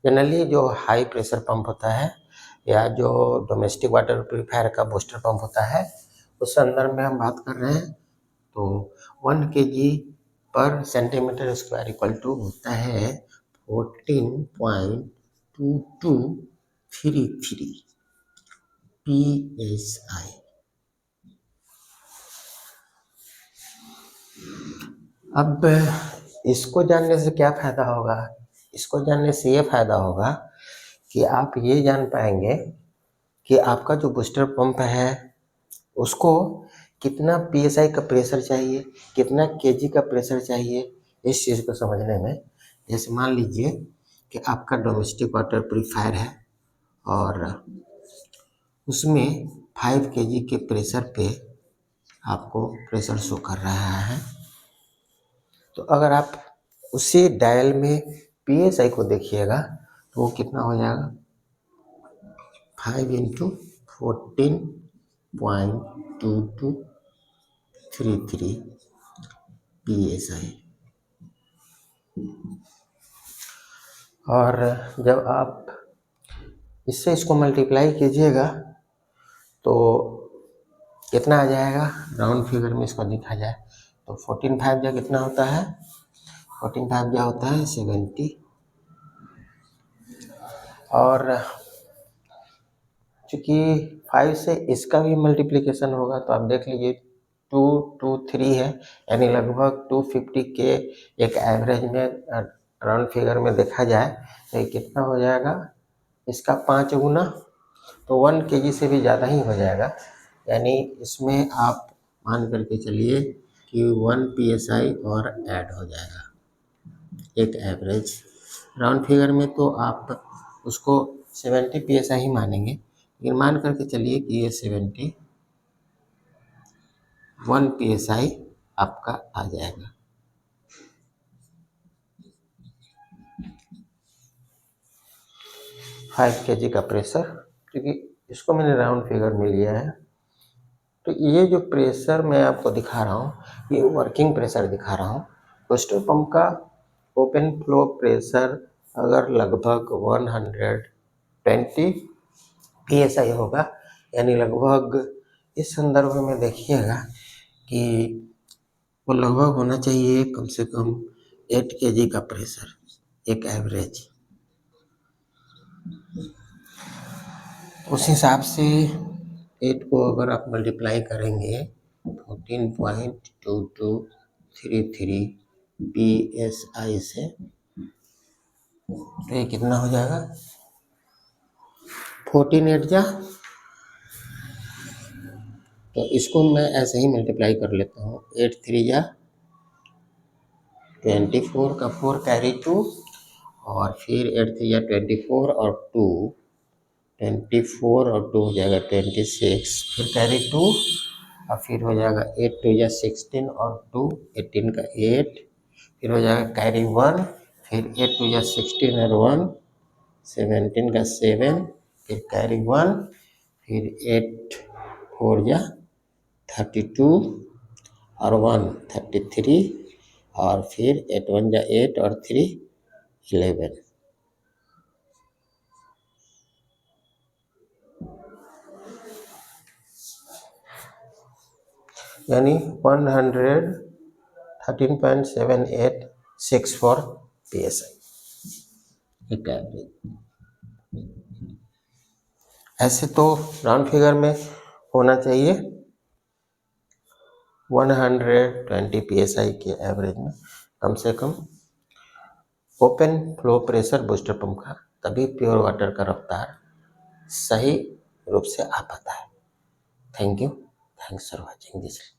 Generally जो high pressure pump होता है या जो डोमेस्टिक वाटर प्यूरिफायर का बूस्टर पंप होता है उस संदर्भ में हम बात कर रहे हैं। तो 1 kg पर सेंटीमीटर स्क्वायर इक्वल टू होता है 14.2233 PSI। अब इसको जानने से क्या फायदा होगा? इसको जानने से ये फायदा होगा कि आप ये जान पाएंगे कि आपका जो बूस्टर पंप है उसको कितना PSI का प्रेशर चाहिए, कितना kg का प्रेशर चाहिए, इस चीज़ को समझने में। जैसे मान लीजिए कि आपका डोमेस्टिक वाटर प्यूरिफायर है और उसमें 5 kg के प्रेशर पे आपको प्रेशर शो कर रहा है, तो अगर आप उसी डायल में PSI को देखिएगा तो वो कितना हो जाएगा 5 × 14.2233 PSI। और जब आप इससे इसको मल्टीप्लाई कीजिएगा तो कितना आ जाएगा, राउंड फिगर में इसको लिखा जाए तो 14×5 जा कितना होता है, 14×5 जा होता है 70। और चूँकि 5 से इसका भी मल्टीप्लिकेशन होगा तो आप देख लीजिए 223 है, यानी लगभग 250 के एक एवरेज में राउंड फिगर में देखा जाए तो ये कितना हो जाएगा, इसका 5 गुना, तो 1 kg से भी ज़्यादा ही हो जाएगा। यानी इसमें आप मान करके चलिए कि 1 PSI और ऐड हो जाएगा एक एवरेज राउंड फिगर में, तो आप उसको 70 PSI ही मानेंगे, लेकिन मान करके चलिए कि ये 71 PSI आपका आ जाएगा। फाइव kg का प्रेशर, क्योंकि इसको मैंने राउंड फिगर में लिया है, तो ये जो प्रेशर मैं आपको दिखा रहा हूँ ये वर्किंग प्रेशर दिखा रहा हूँ। बूस्टर पंप का ओपन फ्लो प्रेशर अगर लगभग 120 PSI होगा, यानी लगभग इस संदर्भ में देखिएगा कि वो लगभग होना चाहिए कम से कम 8 kg का प्रेशर एक एवरेज। उस हिसाब से 8 को अगर आप मल्टीप्लाई करेंगे 14.2233 PSI से तो ये कितना हो जाएगा, 14 8 जा, तो इसको मैं ऐसे ही मल्टीप्लाई कर लेता हूँ, 8 3 जा 24 का 4 कैरी 2 और फिर 8 3 जा 24 और 2 24 और 2 हो जाएगा 26, फिर कैरी 2 और फिर हो जाएगा 8 2 जा 16 और 2 18 का 8, फिर हो जाएगा कैरी 1, फिर 8 2 जा 16 और 1 17 का 7, फिर कैरी 1, फिर 8 4 जा 32 और 1 33 और फिर 8 1 जा 8 और 3 11। यानी 113.7864 PSI एक एवरेज। ऐसे तो राउंड फिगर में होना चाहिए 120 PSI के एवरेज में कम से कम open flow pressure booster pump का, तभी प्योर वाटर का रफ्तार सही रूप से आ पाता है। Thank you, thanks for watching this.